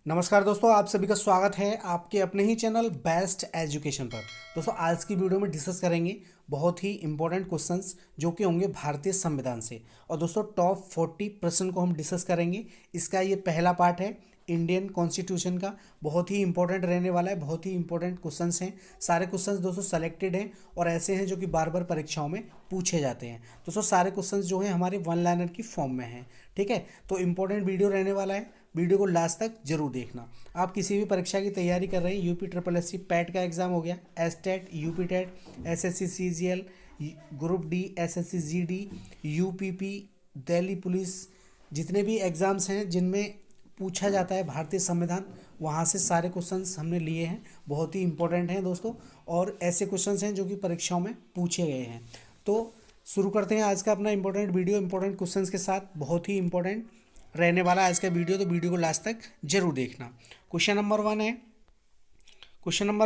नमस्कार दोस्तों, आप सभी का स्वागत है आपके अपने ही चैनल बेस्ट एजुकेशन पर। दोस्तों आज की वीडियो में डिस्कस करेंगे बहुत ही इंपॉर्टेंट क्वेश्चंस जो कि होंगे भारतीय संविधान से। और दोस्तों टॉप 40 प्रश्न को हम डिस्कस करेंगे। इसका ये पहला पार्ट है इंडियन कॉन्स्टिट्यूशन का, बहुत ही इंपॉर्टेंट रहने वाला है। बहुत ही इंपॉर्टेंट क्वेश्चंस हैं, सारे क्वेश्चंस दोस्तों सेलेक्टेड हैं और ऐसे हैं जो कि बार बार परीक्षाओं में पूछे जाते हैं। दोस्तों सारे क्वेश्चंस जो हैं हमारे वन लाइनर की फॉर्म में हैं। ठीक है, तो इंपॉर्टेंट वीडियो रहने वाला है, वीडियो को लास्ट तक जरूर देखना। आप किसी भी परीक्षा की तैयारी कर रहे हैं, UP triple S C PET का एग्जाम हो गया, S TET, UP TET, S S C C G L, group D, S S C G D, U P P, Delhi police, जितने भी एग्ज़ाम्स हैं जिनमें पूछा जाता है भारतीय संविधान, वहाँ से सारे क्वेश्चंस हमने लिए हैं। बहुत ही इंपॉर्टेंट हैं दोस्तों, और ऐसे क्वेश्चंस हैं जो कि परीक्षाओं में पूछे गए हैं। तो शुरू करते हैं आज का अपना इंपॉर्टेंट वीडियो इंपॉर्टेंट क्वेश्चंस के साथ। बहुत ही इंपॉर्टेंट रहने वाला है आज का वीडियो, तो वीडियो को लास्ट तक जरूर देखना। क्वेश्चन नंबर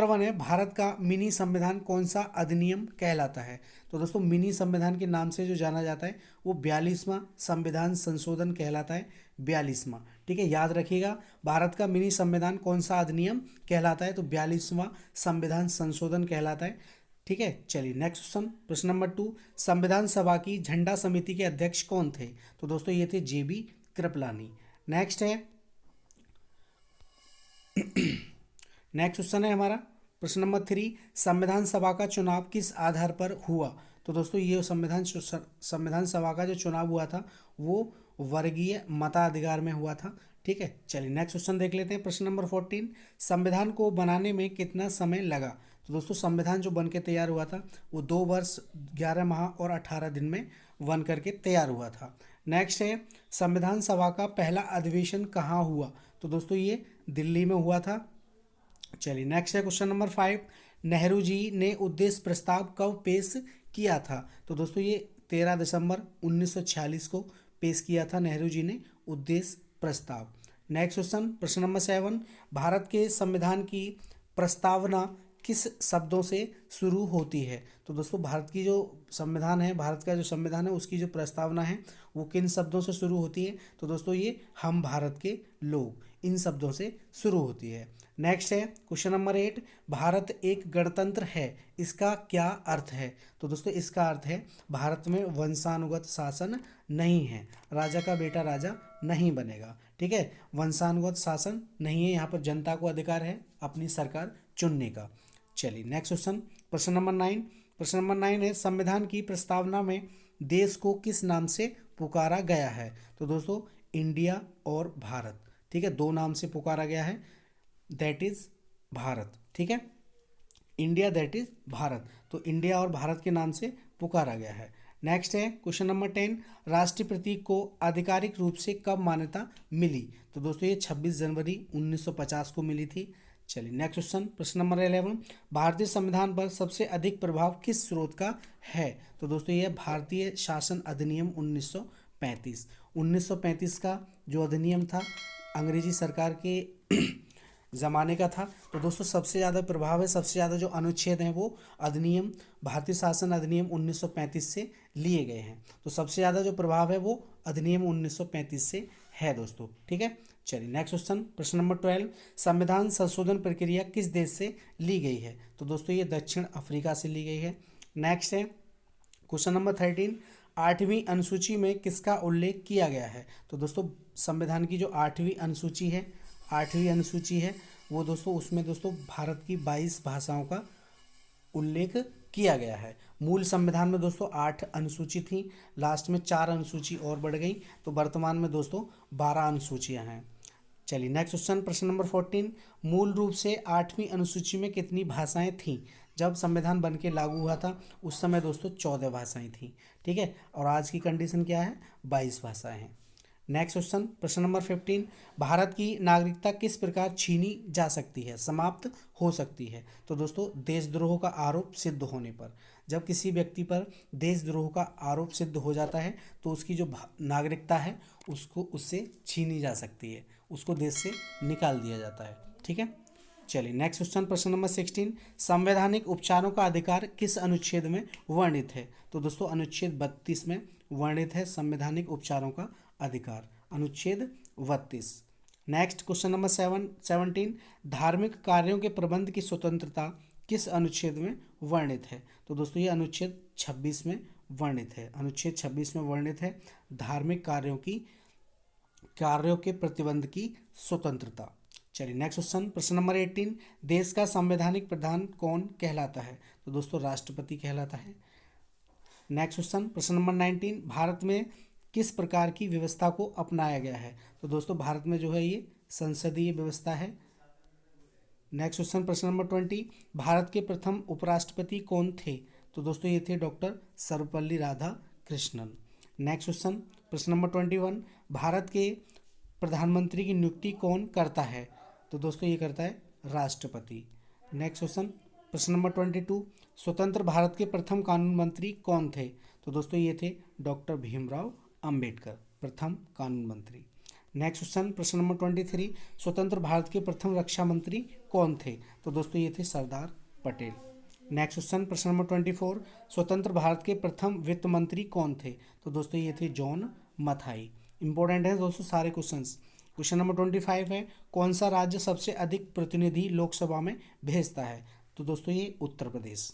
वन है भारत का मिनी संविधान कौन सा अधिनियम कहलाता है। तो दोस्तों मिनी संविधान के नाम से जो जाना जाता है वो 42वां संविधान संशोधन कहलाता है। 42वां, ठीक है, याद रखिएगा। भारत का मिनी संविधान कौन सा अधिनियम कहलाता है, तो 42वां संविधान संशोधन कहलाता है। ठीक है, चलिए नेक्स्ट क्वेश्चन, प्रश्न नंबर 2, संविधान सभा की झंडा समिति के अध्यक्ष कौन थे। तो दोस्तों ये थे जेबी कृपलानी। नेक्स्ट है नेक्स्ट क्वेश्चन है हमारा प्रश्न नंबर 3, संविधान सभा का चुनाव किस आधार पर हुआ। तो दोस्तों ये संविधान सभा का जो चुनाव हुआ था वो वर्गीय मताधिकार में हुआ था। ठीक है, चलिए नेक्स्ट क्वेश्चन देख लेते हैं। प्रश्न नंबर 14, संविधान को बनाने में कितना समय लगा। तो दोस्तों संविधान जो बन के तैयार हुआ था वो 2 वर्ष 11 माह और 18 दिन में बन करके तैयार हुआ था। नेक्स्ट है संविधान सभा का पहला अधिवेशन कहाँ हुआ। तो दोस्तों ये दिल्ली में हुआ था। चलिए नेक्स्ट है क्वेश्चन नंबर 5, नेहरू जी ने उद्देश्य प्रस्ताव कब पेश किया था। तो दोस्तों ये 13 दिसंबर 1946 को पेश किया था नेहरू जी ने उद्देश्य प्रस्ताव। नेक्स्ट क्वेश्चन, प्रश्न नंबर 7, भारत के संविधान की प्रस्तावना किस शब्दों से शुरू होती है। तो दोस्तों भारत की जो संविधान है, भारत का जो संविधान है उसकी जो प्रस्तावना है वो किन शब्दों से शुरू होती है। तो दोस्तों ये हम भारत के लोग, इन शब्दों से शुरू होती है। नेक्स्ट है क्वेश्चन नंबर 8, भारत एक गणतंत्र है, इसका क्या अर्थ है। तो दोस्तों इसका अर्थ है भारत में वंशानुगत शासन नहीं है, राजा का बेटा राजा नहीं बनेगा। ठीक है, वंशानुगत शासन नहीं है, यहाँ पर जनता को अधिकार है अपनी सरकार चुनने का। चलिए नेक्स्ट क्वेश्चन, प्रश्न नंबर 9, प्रश्न नंबर 9 है संविधान की प्रस्तावना में देश को किस नाम से पुकारा गया है। तो दोस्तों इंडिया और भारत, ठीक है, 2 नाम से पुकारा गया है, दैट इज भारत। ठीक है, इंडिया दैट इज भारत, तो इंडिया और भारत के नाम से पुकारा गया है। नेक्स्ट है क्वेश्चन नंबर 10, राष्ट्रीय प्रतीक को आधिकारिक रूप से कब मान्यता मिली। तो दोस्तों ये 26 जनवरी 1950 को मिली थी। चलिए नेक्स्ट क्वेश्चन, प्रश्न नंबर 11, भारतीय संविधान पर सबसे अधिक प्रभाव किस स्रोत का है। तो दोस्तों ये भारतीय शासन अधिनियम 1935। 1935 का जो अधिनियम था अंग्रेजी सरकार के ज़माने का था। तो दोस्तों सबसे ज़्यादा प्रभाव है, सबसे ज़्यादा जो अनुच्छेद हैं वो अधिनियम भारतीय शासन अधिनियम 1935 से लिए गए हैं। तो सबसे ज़्यादा जो प्रभाव है वो अधिनियम 1935 से है दोस्तों। ठीक है, चलिए नेक्स्ट क्वेश्चन, प्रश्न नंबर 12, संविधान संशोधन प्रक्रिया किस देश से ली गई है। तो दोस्तों ये दक्षिण अफ्रीका से ली गई है। नेक्स्ट है क्वेश्चन नंबर 13, 8वीं अनुसूची में किसका उल्लेख किया गया है। तो दोस्तों संविधान की जो 8वीं अनुसूची है, 8वीं अनुसूची है वो दोस्तों उसमें दोस्तों भारत की 22 भाषाओं का उल्लेख किया गया है। मूल संविधान में दोस्तों 8 अनुसूची थी, लास्ट में 4 अनुसूची और बढ़ गई, तो वर्तमान में दोस्तों 12 अनुसूचियां हैं। चलिए नेक्स्ट क्वेश्चन, प्रश्न नंबर 14, मूल रूप से 8वीं अनुसूची में कितनी भाषाएं थीं। जब संविधान बन के लागू हुआ था उस समय दोस्तों 14 भाषाएं थीं। ठीक है, और आज की कंडीशन क्या है, 22 भाषाएं हैं। नेक्स्ट क्वेश्चन, प्रश्न नंबर 15, भारत की नागरिकता किस प्रकार छीनी जा सकती है, समाप्त हो सकती है। तो दोस्तों देशद्रोह का आरोप सिद्ध होने पर, जब किसी व्यक्ति पर देशद्रोह का आरोप सिद्ध हो जाता है तो उसकी जो नागरिकता है उसको उससे छीनी जा सकती है, उसको देश से निकाल दिया जाता है। ठीक है, चलिए नेक्स्ट क्वेश्चन, प्रश्न नंबर 16, संवैधानिक उपचारों का अधिकार किस अनुच्छेद में वर्णित है। तो दोस्तों अनुच्छेद 32 में वर्णित है संवैधानिक उपचारों का अधिकार, अनुच्छेद 32। नेक्स्ट क्वेश्चन नंबर 17, धार्मिक कार्यों के प्रबंध की स्वतंत्रता किस अनुच्छेद में वर्णित है? तो दोस्तों ये अनुच्छेद 26 में वर्णित है। अनुच्छेद 26 में वर्णित है धार्मिक कार्यों के प्रतिबंध की स्वतंत्रता। चलिए नेक्स्ट क्वेश्चन, प्रश्न नंबर 18, देश का संवैधानिक प्रधान कौन कहलाता है? तो दोस्तों राष्ट्रपति कहलाता है। नेक्स्ट क्वेश्चन, प्रश्न नंबर 19, भारत में किस प्रकार की व्यवस्था को अपनाया गया है? तो दोस्तों भारत में जो है ये संसदीय व्यवस्था है। नेक्स्ट क्वेश्चन, प्रश्न नंबर 20, भारत के प्रथम उपराष्ट्रपति कौन थे? तो दोस्तों ये थे doctor Sarvepalli Radhakrishnan. Next question, प्रश्न नंबर 21, भारत के प्रधानमंत्री की नियुक्ति कौन करता है? तो दोस्तों ये करता है राष्ट्रपति। नेक्स्ट क्वेश्चन, प्रश्न नंबर 22, स्वतंत्र भारत के प्रथम कानून मंत्री कौन थे? तो दोस्तों ये थे डॉक्टर भीमराव अंबेडकर, प्रथम कानून मंत्री। नेक्स्ट क्वेश्चन, प्रश्न नंबर 23, स्वतंत्र भारत के प्रथम रक्षा मंत्री कौन थे? तो दोस्तों ये थे सरदार पटेल। नेक्स्ट क्वेश्चन, प्रश्न नंबर 24, स्वतंत्र भारत के प्रथम वित्त मंत्री कौन थे? तो दोस्तों ये थे जॉन मथाई। इंपॉर्टेंट है दोस्तों सारे क्वेश्चंस। क्वेश्चन नंबर 25 है, कौन सा राज्य सबसे अधिक प्रतिनिधि लोकसभा में भेजता है? तो दोस्तों ये उत्तर प्रदेश।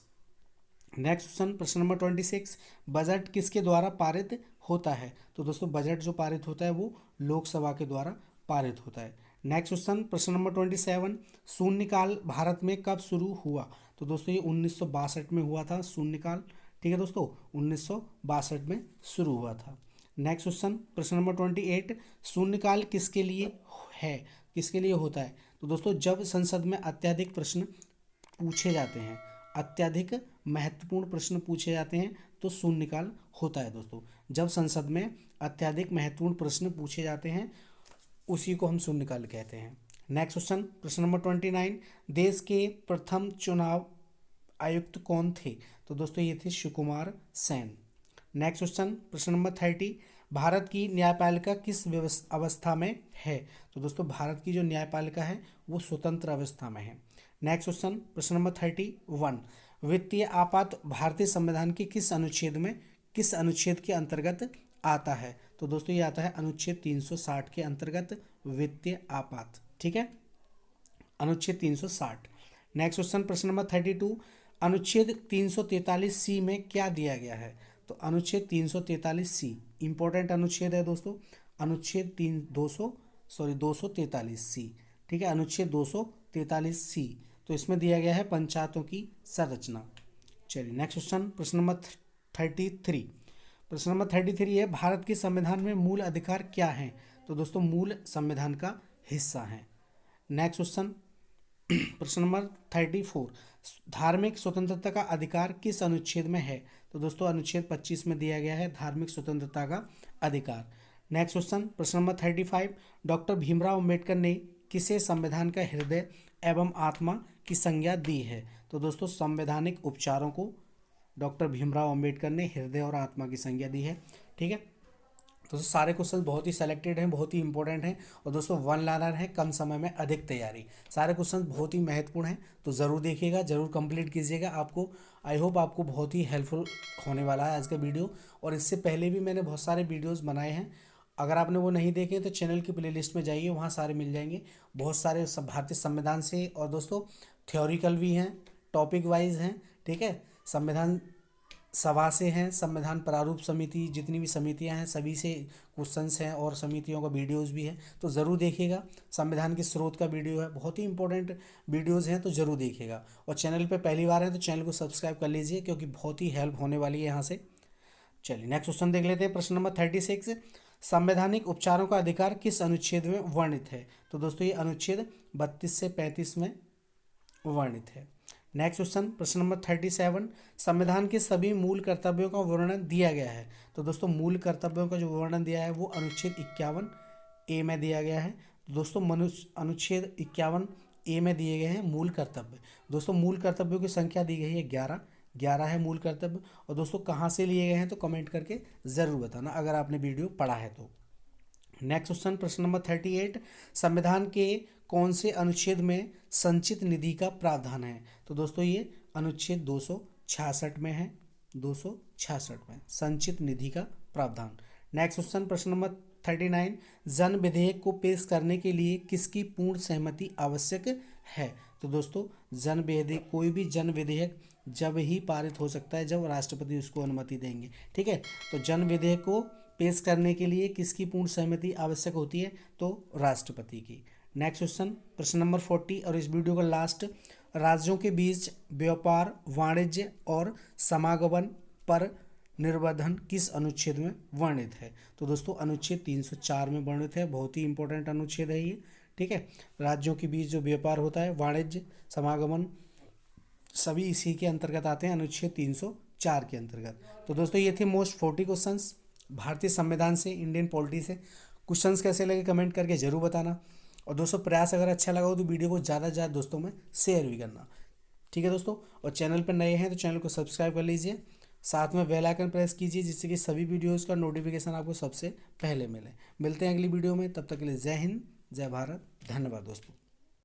नेक्स्ट क्वेश्चन, प्रश्न नंबर 26, बजट किसके द्वारा पारित होता है? तो दोस्तों बजट जो पारित होता है वो लोकसभा के द्वारा पारित होता है। नेक्स्ट क्वेश्चन, प्रश्न नंबर 27, शून्यकाल भारत में कब शुरू हुआ? तो दोस्तों ये 1962 में हुआ था शून्यकाल। ठीक है दोस्तों, 1962 में शुरू हुआ था। नेक्स्ट क्वेश्चन, प्रश्न नंबर 28, शून्यकाल किसके लिए है, किसके लिए होता है? तो दोस्तों जब संसद में अत्यधिक प्रश्न पूछे जाते हैं, अत्यधिक महत्वपूर्ण प्रश्न पूछे जाते हैं तो शून्यकाल होता है दोस्तों। जब संसद में अत्यधिक महत्वपूर्ण प्रश्न पूछे जाते हैं उसी को हम शून्यकाल कहते हैं। नेक्स्ट क्वेश्चन, प्रश्न नंबर 29, देश के प्रथम चुनाव आयुक्त कौन थे? तो दोस्तों ये थे सुकुमार सेन। नेक्स्ट क्वेश्चन, प्रश्न नंबर 30, भारत की न्यायपालिका किस अवस्था में है? तो दोस्तों भारत की जो न्यायपालिका है वो स्वतंत्र अवस्था में है। नेक्स्ट क्वेश्चन, प्रश्न नंबर 31, वित्तीय आपात भारतीय संविधान के किस अनुच्छेद के अंतर्गत आता है? तो दोस्तों ये आता है अनुच्छेद 360 के अंतर्गत वित्तीय आपात। ठीक है, अनुच्छेद 360। नेक्स्ट क्वेश्चन, प्रश्न नंबर 32, अनुच्छेद 343C में क्या दिया गया है? तो अनुच्छेद 343C इंपॉर्टेंट अनुच्छेद है दोस्तों। अनुच्छेद 243C। ठीक है, अनुच्छेद 243C, तो इसमें दिया गया है पंचायतों की संरचना। चलिए नेक्स्ट क्वेश्चन, प्रश्न नंबर 33। प्रश्न नंबर 33 है, भारत के संविधान में मूल अधिकार क्या हैं? तो दोस्तों मूल संविधान का हिस्सा हैं। नेक्स्ट क्वेश्चन, प्रश्न नंबर 34, धार्मिक स्वतंत्रता का अधिकार किस अनुच्छेद में है? तो दोस्तों अनुच्छेद 25 में दिया गया है धार्मिक स्वतंत्रता का अधिकार। नेक्स्ट क्वेश्चन, प्रश्न नंबर 35, डॉक्टर भीमराव अंबेडकर ने किसे संविधान का हृदय एवं आत्मा की संज्ञा दी है? तो दोस्तों संवैधानिक उपचारों को डॉक्टर भीमराव अंबेडकर ने हृदय और आत्मा की संज्ञा दी है। ठीक है, तो सारे क्वेश्चन बहुत ही सेलेक्टेड हैं, बहुत ही इंपॉर्टेंट हैं और दोस्तों वन लाइनर है, कम समय में अधिक तैयारी। सारे क्वेश्चन बहुत ही महत्वपूर्ण हैं, तो ज़रूर देखिएगा, ज़रूर कंप्लीट कीजिएगा। आपको आई होप आपको बहुत ही हेल्पफुल होने वाला है आज का वीडियो। और इससे पहले भी मैंने बहुत सारे वीडियोज़ बनाए हैं, अगर आपने वो नहीं देखे तो चैनल की प्लेलिस्ट में जाइए, वहाँ सारे मिल जाएंगे। बहुत सारे भारतीय संविधान से और दोस्तों थ्योरिकल भी हैं, टॉपिक वाइज हैं। ठीक है, संविधान सभा से हैं, संविधान प्रारूप समिति, जितनी भी समितियां हैं सभी से क्वेश्चंस हैं और समितियों का वीडियोस भी है, तो ज़रूर देखिएगा। संविधान के स्रोत का वीडियो है, बहुत ही इंपॉर्टेंट वीडियोस हैं, तो ज़रूर देखिएगा। और चैनल पे पहली बार है तो चैनल को सब्सक्राइब कर लीजिए, क्योंकि बहुत ही हेल्प होने वाली है यहाँ से। चलिए नेक्स्ट क्वेश्चन देख लेते हैं। प्रश्न नंबर 36, संवैधानिक उपचारों का अधिकार किस अनुच्छेद में वर्णित है? तो दोस्तों ये अनुच्छेद 32 से 35 में वर्णित है। नेक्स्ट क्वेश्चन, प्रश्न नंबर 37, संविधान के सभी मूल कर्तव्यों का वर्णन दिया गया है? तो दोस्तों मूल कर्तव्यों का जो वर्णन दिया है वो अनुच्छेद 51A में दिया गया है। दोस्तों अनुच्छेद 51A में दिए गए हैं मूल कर्तव्य। दोस्तों मूल कर्तव्यों की संख्या दी गई है 11 है मूल कर्तव्य। और दोस्तों कहाँ से लिए गए हैं तो कमेंट करके ज़रूर बताना अगर आपने वीडियो पढ़ा है तो। नेक्स्ट क्वेश्चन, प्रश्न नंबर 38, संविधान के कौन से अनुच्छेद में संचित निधि का प्रावधान है? तो दोस्तों ये अनुच्छेद 266 में है, 266 में संचित निधि का प्रावधान। नेक्स्ट क्वेश्चन, प्रश्न नंबर 39 जन विधेयक को पेश करने के लिए किसकी पूर्ण सहमति आवश्यक है। तो दोस्तों जन विधेयक, कोई भी जन विधेयक जब ही पारित हो सकता है जब राष्ट्रपति उसको अनुमति देंगे। ठीक है, तो जन विधेयक को पेश करने के लिए किसकी पूर्ण सहमति आवश्यक होती है, तो राष्ट्रपति की। नेक्स्ट क्वेश्चन, प्रश्न नंबर 40 और इस वीडियो का लास्ट, राज्यों के बीच व्यापार, वाणिज्य और समागमन पर निर्बंधन किस अनुच्छेद में वर्णित है। तो दोस्तों अनुच्छेद 304 में वर्णित है, बहुत ही इंपॉर्टेंट अनुच्छेद है ये। ठीक है, राज्यों के बीच जो व्यापार होता है, वाणिज्य, समागमन, सभी इसी के अंतर्गत आते हैं, अनुच्छेद 304 के अंतर्गत। तो दोस्तों ये थे मोस्ट 40 क्वेश्चंस भारतीय संविधान से, इंडियन पॉलिटी से। क्वेश्चंस कैसे लगे कमेंट करके जरूर बताना, और दोस्तों प्रयास अगर अच्छा लगा हो तो वीडियो को ज़्यादा से ज़्यादा दोस्तों में शेयर भी करना। ठीक है दोस्तों, और चैनल पर नए हैं तो चैनल को सब्सक्राइब कर लीजिए, साथ में बेल आइकन प्रेस कीजिए जिससे कि सभी वीडियोज़ का नोटिफिकेशन आपको सबसे पहले मिले। मिलते हैं अगली वीडियो में, तब तक के लिए जय हिंद, जय भारत, धन्यवाद दोस्तों।